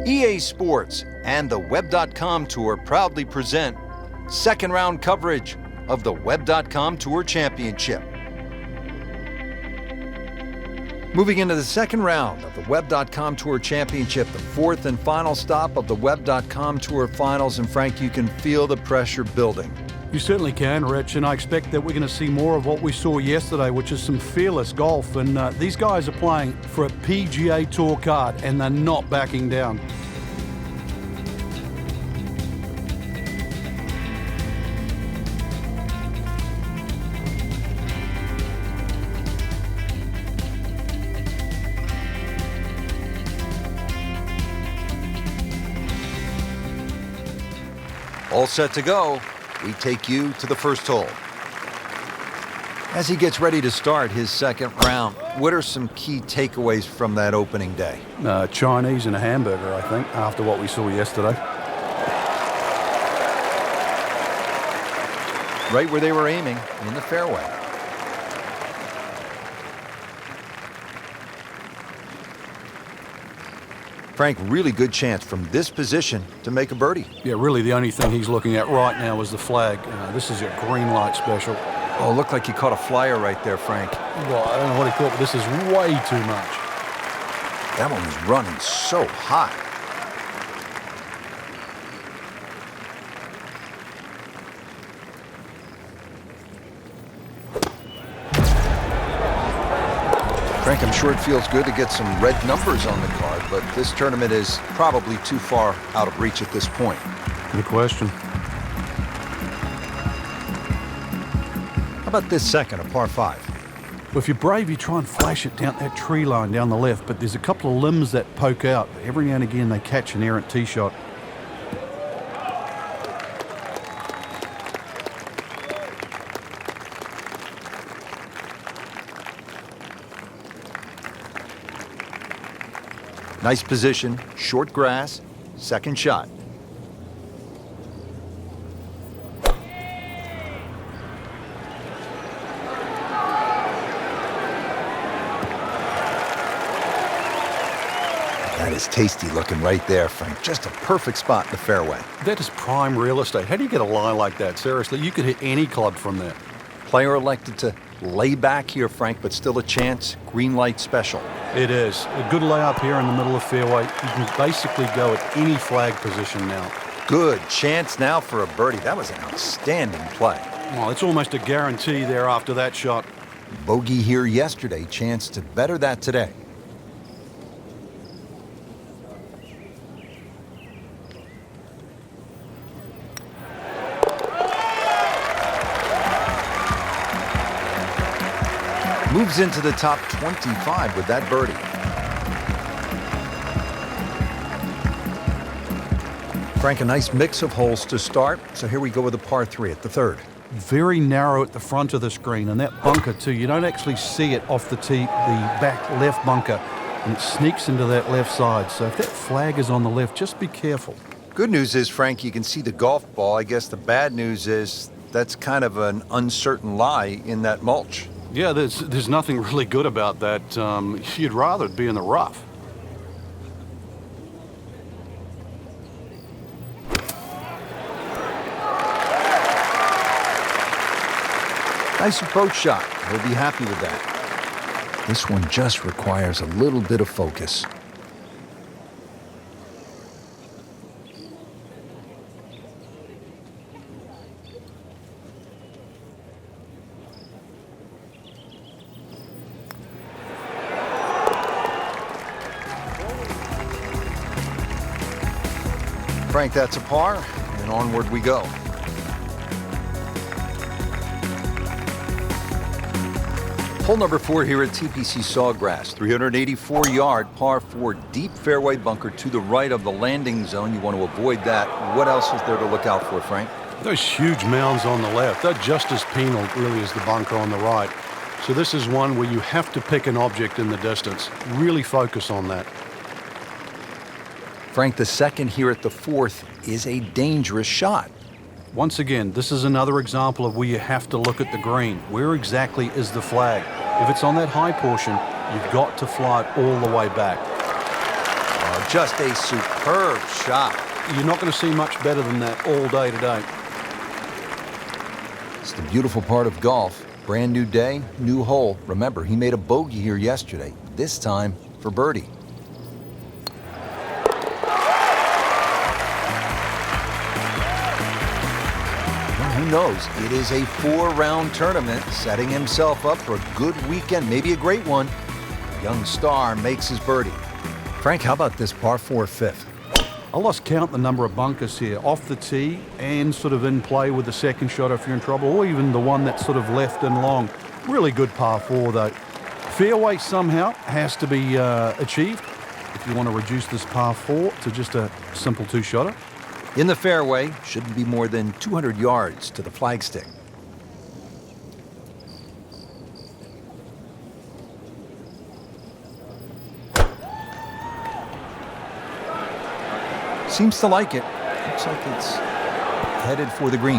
EA Sports and the Web.com Tour proudly present second round coverage of the Web.com Tour Championship. Moving into the second round of the Web.com Tour Championship, the fourth and final stop of the Web.com Tour Finals. And Frank, you can feel the pressure building. You certainly can, Rich, and I expect that we're going to see more of what we saw yesterday, which is some fearless golf. And these guys are playing for a PGA Tour card, and they're not backing down. All set to go. We take you to the first hole. As he gets ready to start his second round, what are some key takeaways from that opening day? Chinese and a hamburger, I think, after what we saw yesterday. Right where they were aiming, in the fairway. Frank, really good chance from this position to make a birdie. Yeah, really the only thing he's looking at right now is the flag. This is a green light special. Oh, looked like he caught a flyer right there, Frank. Well, I don't know what he caught, but this is way too much. That one was running so hot. Frank, I'm sure it feels good to get some red numbers on the card, but this tournament is probably too far out of reach at this point. Good question. How about this second, a par 5? Well, if you're brave, you try and flash it down that tree line down the left, but there's a couple of limbs that poke out. Every now and again, they catch an errant tee shot. Nice position, short grass, second shot. That is tasty looking right there, Frank. Just a perfect spot in the fairway. That is prime real estate. How do you get a lie like that? Seriously, you could hit any club from there. Player elected to lay back here, Frank, but still a chance. Green light special. It is. A good layup here in the middle of fairway. You can basically go at any flag position now. Good chance now for a birdie. That was an outstanding play. Well, it's almost a guarantee there after that shot. Bogey here yesterday. Chance to better that today. Moves into the top 25 with that birdie. Frank, a nice mix of holes to start. So here we go with a par 3 at the third. Very narrow at the front of the screen, and that bunker too. You don't actually see it off the tee, the back left bunker, and it sneaks into that left side. So if that flag is on the left, just be careful. Good news is, Frank, you can see the golf ball. I guess the bad news is that's kind of an uncertain lie in that mulch. Yeah, there's nothing really good about that. You'd rather it be in the rough. Nice approach shot. He'll be happy with that. This one just requires a little bit of focus. Frank, that's a par, and onward we go. Hole number 4 here at TPC Sawgrass, 384-yard par 4 deep fairway bunker to the right of the landing zone. You want to avoid that. What else is there to look out for, Frank? Those huge mounds on the left, they're just as penal really as the bunker on the right. So this is one where you have to pick an object in the distance. Really focus on that. Frank, the second here at the fourth is a dangerous shot. Once again, this is another example of where you have to look at the green. Where exactly is the flag? If it's on that high portion, you've got to fly it all the way back. Just a superb shot. You're not going to see much better than that all day today. It's the beautiful part of golf. Brand new day, new hole. Remember, he made a bogey here yesterday, this time for birdie. Who knows? It is a 4-round tournament, setting himself up for a good weekend, maybe a great one. Young star makes his birdie. Frank, how about this par 4 fifth? I lost count the number of bunkers here, off the tee and sort of in play with the second shot if you're in trouble, or even the one that's sort of left and long. Really good par 4 though. Fairway somehow has to be achieved if you want to reduce this par 4 to just a simple 2-shotter. In the fairway, shouldn't be more than 200 yards to the flagstick. Seems to like it. Looks like it's headed for the green.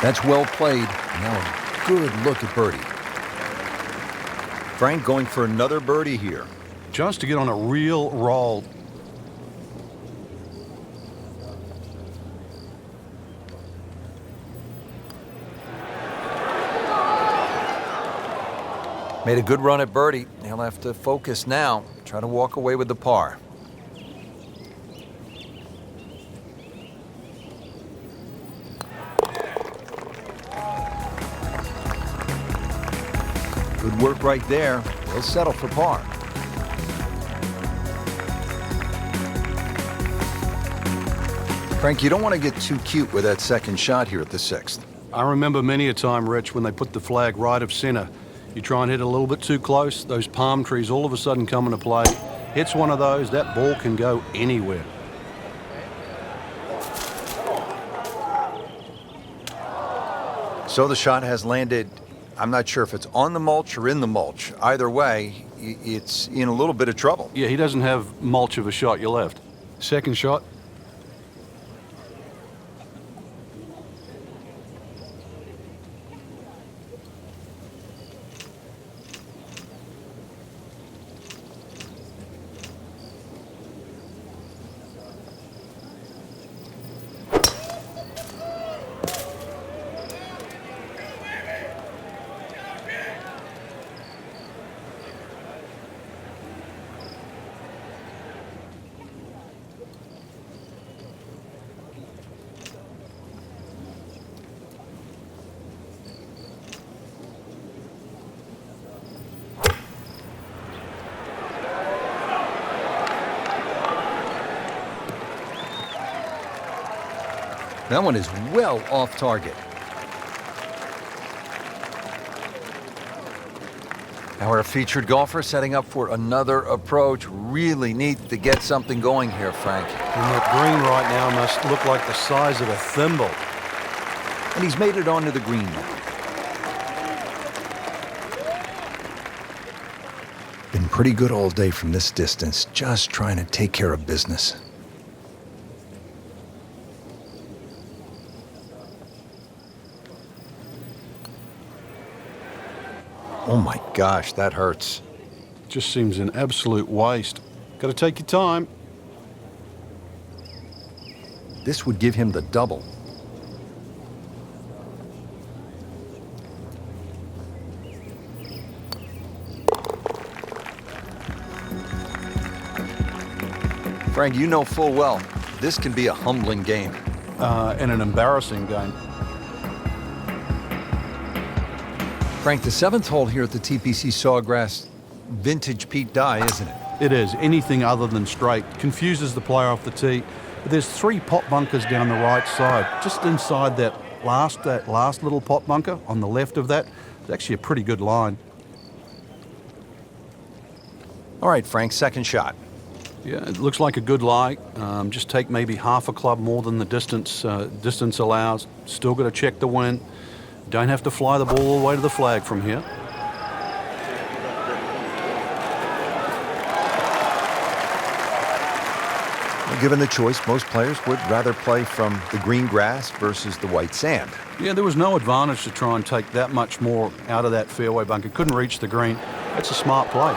That's well played. Now a good look at birdie. Frank going for another birdie here. Just to get on a real roll. Made a good run at birdie. He'll have to focus now. Try to walk away with the par. Good work right there. He'll settle for par. Frank, you don't want to get too cute with that second shot here at the 6th. I remember many a time, Rich, when they put the flag right of center. You try and hit a little bit too close, those palm trees all of a sudden come into play. Hits one of those, that ball can go anywhere. So the shot has landed, I'm not sure if it's on the mulch or in the mulch. Either way, it's in a little bit of trouble. Yeah, he doesn't have mulch of a shot, you left. Second shot. That one is well off target. Our featured golfer setting up for another approach. Really neat to get something going here, Frank. And that green right now must look like the size of a thimble. And he's made it onto the green now. Been pretty good all day from this distance, just trying to take care of business. Oh my gosh, that hurts. Just seems an absolute waste. Got to take your time. This would give him the double. Frank, you know full well, this can be a humbling game. And an embarrassing game. Frank, the 7th hole here at the TPC Sawgrass, vintage Pete Dye, isn't it? It is. Anything other than straight. Confuses the player off the tee. But there's 3 pot bunkers down the right side. Just inside that last little pot bunker on the left of that, it's actually a pretty good line. All right, Frank, second shot. Yeah, it looks like a good lie. Just take maybe half a club more than the distance allows. Still got to check the wind. Don't have to fly the ball all the way to the flag from here. Well, given the choice, most players would rather play from the green grass versus the white sand. Yeah, there was no advantage to try and take that much more out of that fairway bunker. Couldn't reach the green. That's a smart play.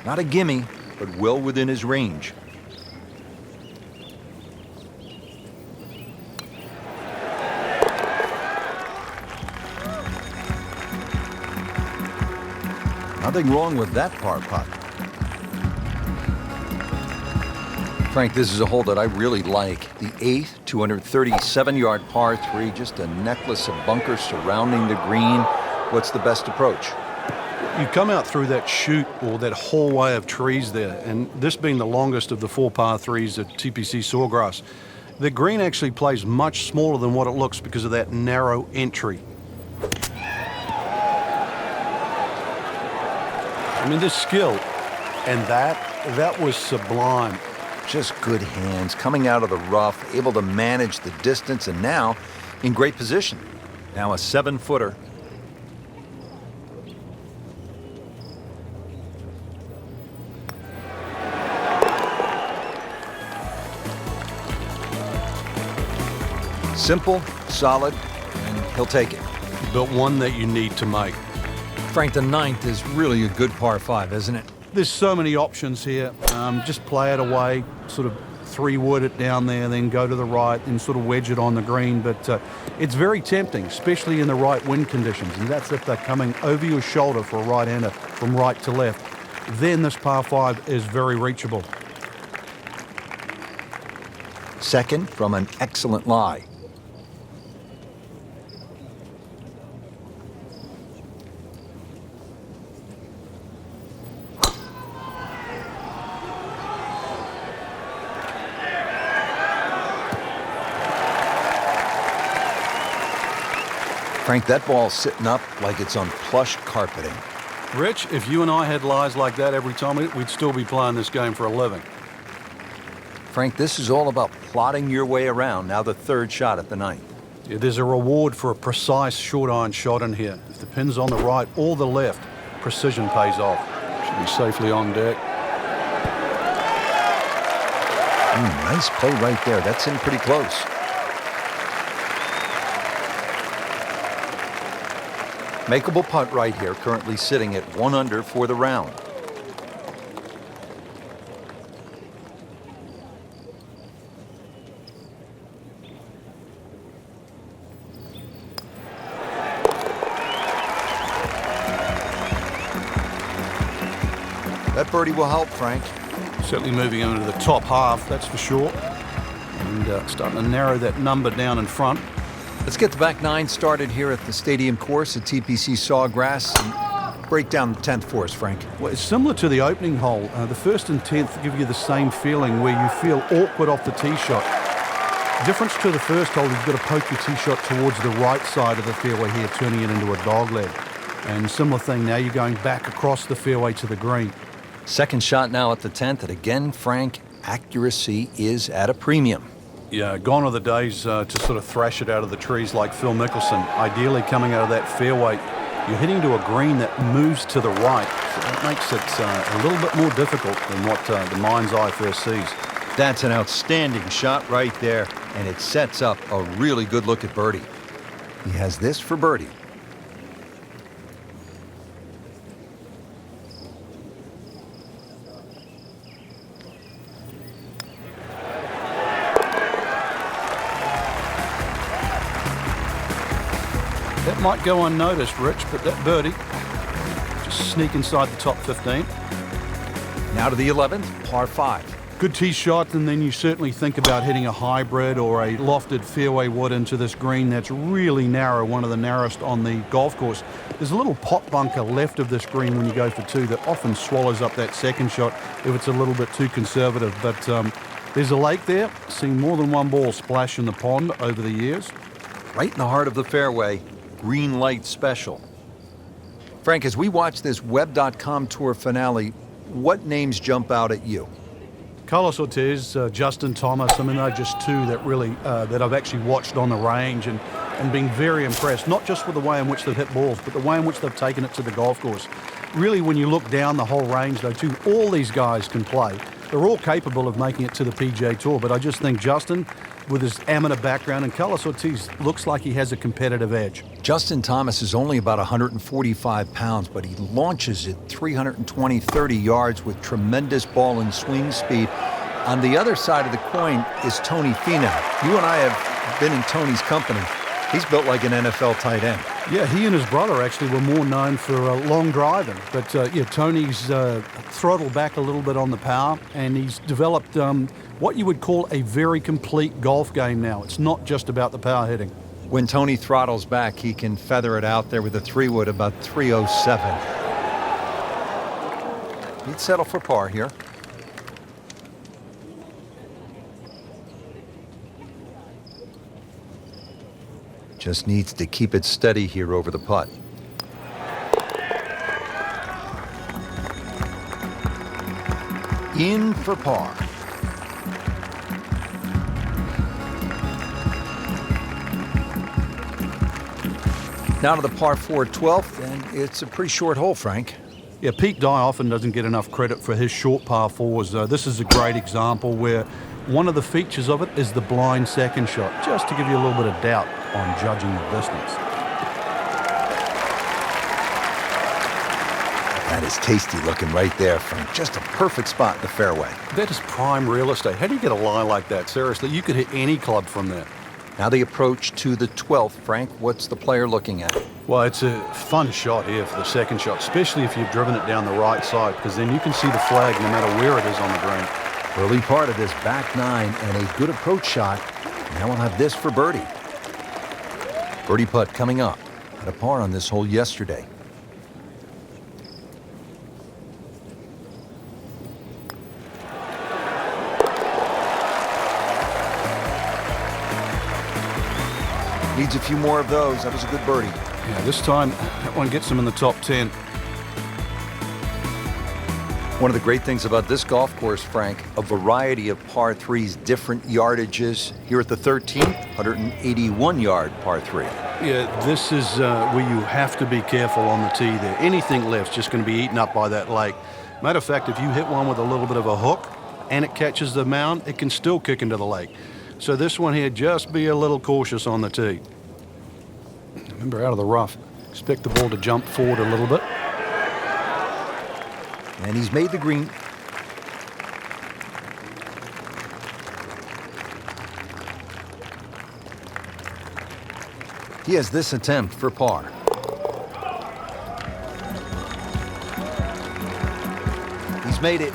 Not a gimme, but well within his range. Nothing wrong with that par putt. Frank, this is a hole that I really like. The 8th, 237-yard par 3, just a necklace of bunkers surrounding the green. What's the best approach? You come out through that chute or that hallway of trees there, and this being the longest of the 4 par 3s at TPC Sawgrass, the green actually plays much smaller than what it looks because of that narrow entry. I mean, this skill, and that was sublime. Just good hands, coming out of the rough, able to manage the distance, and now in great position. Now a 7-footer. Simple, solid, and he'll take it. But one that you need to make. Frank, the 9th is really a good par 5, isn't it? There's so many options here. Just play it away, sort of 3-wood it down there, then go to the right and sort of wedge it on the green. But it's very tempting, especially in the right wind conditions. And that's if they're coming over your shoulder for a right-hander from right to left. Then this par 5 is very reachable. Second from an excellent lie. Frank, that ball's sitting up like it's on plush carpeting. Rich, if you and I had lies like that every time, we'd still be playing this game for a living. Frank, this is all about plotting your way around. Now the 3rd shot at the 9th. Yeah, there's a reward for a precise short iron shot in here. If the pin's on the right or the left, precision pays off. Should be safely on deck. Nice play right there. That's in pretty close. Makeable putt right here, currently sitting at 1 under for the round. That birdie will help, Frank. Certainly moving into the top half, that's for sure. And starting to narrow that number down in front. Let's get the back 9 started here at the stadium course at TPC Sawgrass and break down the 10th for us, Frank. Well, it's similar to the opening hole. The 1st and 10th give you the same feeling where you feel awkward off the tee shot. Difference to the 1st hole, you've got to poke your tee shot towards the right side of the fairway here, turning it into a dogleg. And similar thing, now you're going back across the fairway to the green. 2nd shot now at the 10th, and again, Frank, accuracy is at a premium. Yeah, gone are the days to sort of thrash it out of the trees like Phil Mickelson. Ideally, coming out of that fairway, you're hitting to a green that moves to the right. So that makes it a little bit more difficult than what the mind's eye first sees. That's an outstanding shot right there, and it sets up a really good look at birdie. He has this for birdie. That might go unnoticed, Rich, but that birdie just sneak inside the top 15. Now to the 11th, par 5. Good tee shot, and then you certainly think about hitting a hybrid or a lofted fairway wood into this green that's really narrow, one of the narrowest on the golf course. There's a little pot bunker left of this green when you go for 2 that often swallows up that 2nd shot if it's a little bit too conservative. But there's a lake there. Seen more than one ball splash in the pond over the years. Right in the heart of the fairway, green light special. Frank, as we watch this Web.com Tour finale, what names jump out at you? Carlos Ortiz, Justin Thomas, I mean, they're just 2 that really, that I've actually watched on the range and been very impressed, not just with the way in which they've hit balls, but the way in which they've taken it to the golf course. Really, when you look down the whole range, though, too, all these guys can play. They're all capable of making it to the PGA Tour, but I just think Justin, with his amateur background, and Carlos Ortiz looks like he has a competitive edge. Justin Thomas is only about 145 pounds, but he launches it 320, 30 yards with tremendous ball and swing speed. On the other side of the coin is Tony Finau. You and I have been in Tony's company. He's built like an NFL tight end. Yeah, he and his brother actually were more known for long driving. But, Tony's throttled back a little bit on the power, and he's developed what you would call a very complete golf game now. It's not just about the power hitting. When Tony throttles back, he can feather it out there with a 3-wood about 307. He'd settle for par here. Just needs to keep it steady here over the putt. In for par. Now to the par 4 12th, and it's a pretty short hole, Frank. Yeah, Pete Dye often doesn't get enough credit for his short par 4s. This is a great example where one of the features of it is the blind second shot, just to give you a little bit of doubt on judging the distance. That is tasty looking right there, Frank. Just a perfect spot in the fairway. That is prime real estate. How do you get a lie like that? Seriously, you could hit any club from there. Now the approach to the 12th, Frank. What's the player looking at? Well, it's a fun shot here for the second shot, especially if you've driven it down the right side, because then you can see the flag no matter where it is on the green. Early part of this back 9 and a good approach shot. Now we'll have this for birdie. Birdie putt coming up. Had a par on this hole yesterday. Needs a few more of those. That was a good birdie. Yeah, this time that one gets him in the top 10. One of the great things about this golf course, Frank, a variety of par 3s, different yardages. Here at the 13th, 181-yard par 3. Yeah, this is where you have to be careful on the tee there. Anything left's just going to be eaten up by that lake. Matter of fact, if you hit one with a little bit of a hook and it catches the mound, it can still kick into the lake. So this one here, just be a little cautious on the tee. Remember, out of the rough, expect the ball to jump forward a little bit. And he's made the green. He has this attempt for par. He's made it.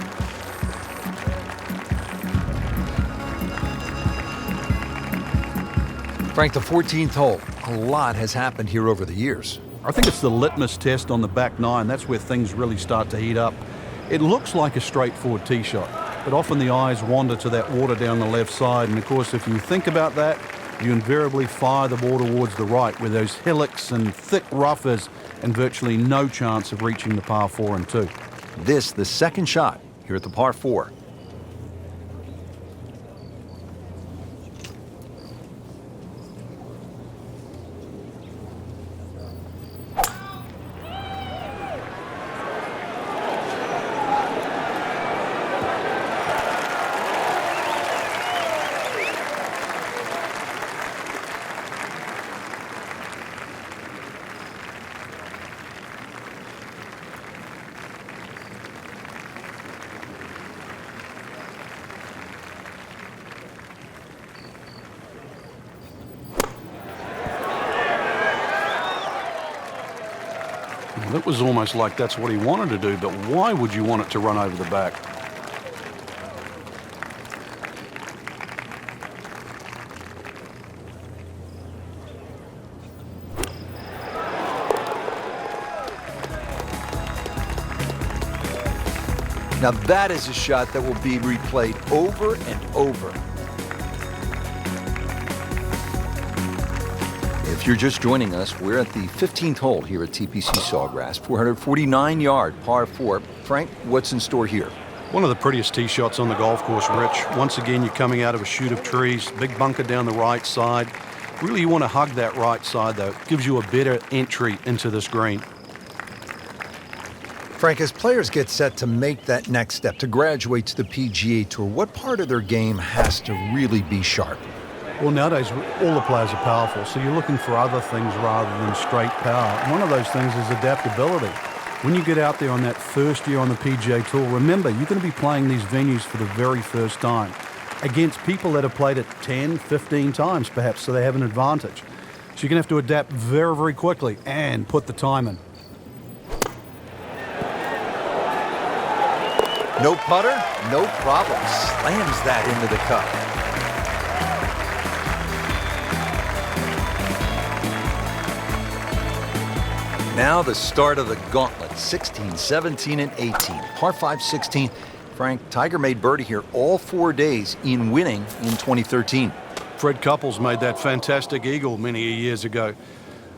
Frank, the 14th hole. A lot has happened here over the years. I think it's the litmus test on the back 9. That's where things really start to heat up. It looks like a straightforward tee shot, but often the eyes wander to that water down the left side. And of course, if you think about that, you invariably fire the ball towards the right, where those hillocks and thick rough is, and virtually no chance of reaching the par 4 and 2. This, the second shot here at the par 4. It was almost like that's what he wanted to do, but why would you want it to run over the back? Now that is a shot that will be replayed over and over. If you're just joining us, we're at the 15th hole here at TPC Sawgrass, 449-yard par 4. Frank, what's in store here? One of the prettiest tee shots on the golf course, Rich. Once again, you're coming out of a chute of trees, big bunker down the right side. Really, you want to hug that right side, though. It gives you a better entry into this green. Frank, as players get set to make that next step, to graduate to the PGA Tour, what part of their game has to really be sharp? Well, nowadays, all the players are powerful, so you're looking for other things rather than straight power. And one of those things is adaptability. When you get out there on that first year on the PGA Tour, remember, you're going to be playing these venues for the very first time against people that have played it 10, 15 times perhaps, so they have an advantage. So you're going to have to adapt very, very quickly and put the time in. No putter, no problem. Slams that into the cup. Now the start of the gauntlet, 16, 17, and 18. Par 5, 16. Frank, Tiger made birdie here all 4 days in winning in 2013. Fred Couples made that fantastic eagle many years ago.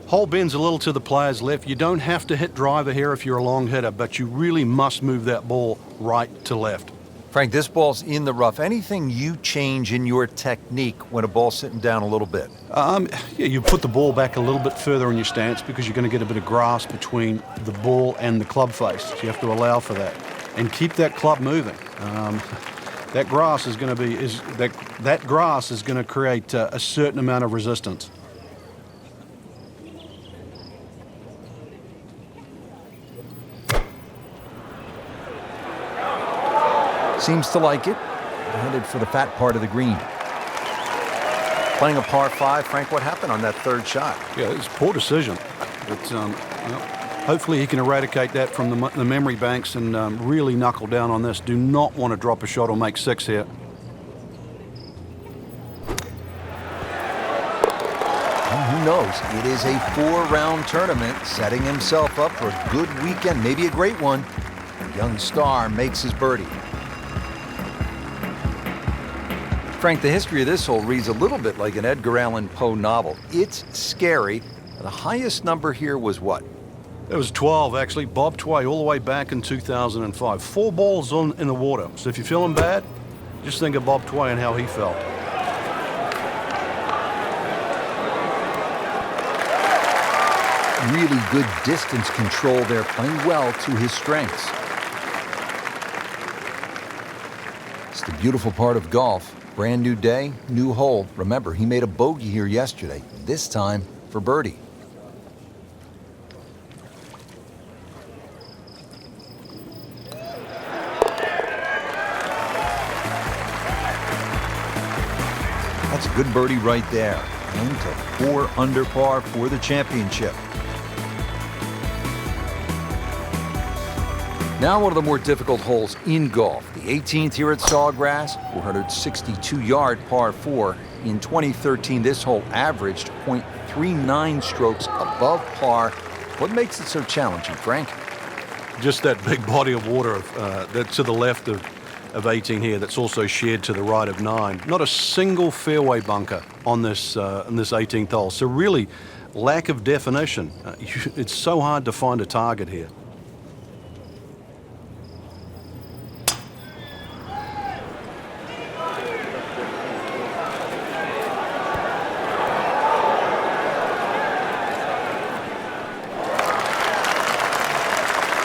Hole bends a little to the player's left. You don't have to hit driver here if you're a long hitter, but you really must move that ball right to left. Frank, this ball's in the rough. Anything you change in your technique when a ball's sitting down a little bit? Yeah, you put the ball back a little bit further in your stance because you're going to get a bit of grass between the ball and the club face. So you have to allow for that and keep that club moving. That grass is going to be that grass is going to create a certain amount of resistance. Seems to like it. Headed for the fat part of the green. Playing a par 5, Frank, what happened on that third shot? Yeah, it's a poor decision. But hopefully he can eradicate that from the memory banks and really knuckle down on this. Do not want to drop a shot or make 6 here. Well, who knows? It is a 4-round tournament, setting himself up for a good weekend, maybe a great one. The young star makes his birdie. Frank, the history of this hole reads a little bit like an Edgar Allan Poe novel. It's scary. The highest number here was what? It was 12, actually. Bob Tway, all the way back in 2005. 4 balls in the water. So if you're feeling bad, just think of Bob Tway and how he felt. Really good distance control there, playing well to his strengths. It's the beautiful part of golf. Brand new day, new hole. Remember, he made a bogey here yesterday, this time for birdie. That's a good birdie right there. Into 4 under par for the championship. Now one of the more difficult holes in golf, the 18th here at Sawgrass, 462-yard par 4. In 2013, this hole averaged .39 strokes above par. What makes it so challenging, Frank? Just that big body of water that's to the left of 18 here, that's also shared to the right of 9. Not a single fairway bunker on this 18th hole. So really, lack of definition. It's so hard to find a target here.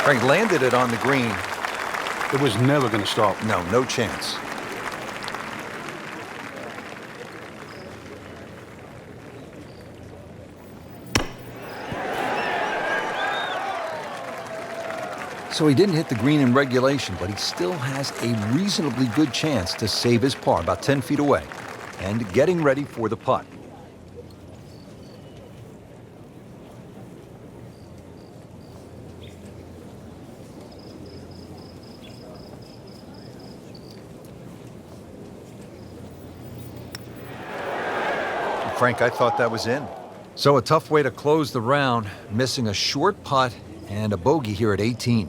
Frank landed it on the green. It was never going to stop. No, no chance. So he didn't hit the green in regulation, but he still has a reasonably good chance to save his par, about 10 feet away, and getting ready for the putt. Frank, I thought that was in. So a tough way to close the round, missing a short putt and a bogey here at 18.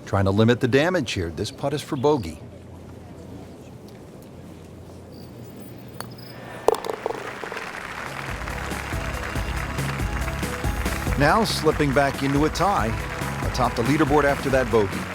Trying to limit the damage here. This putt is for bogey. Now slipping back into a tie atop the leaderboard after that bogey.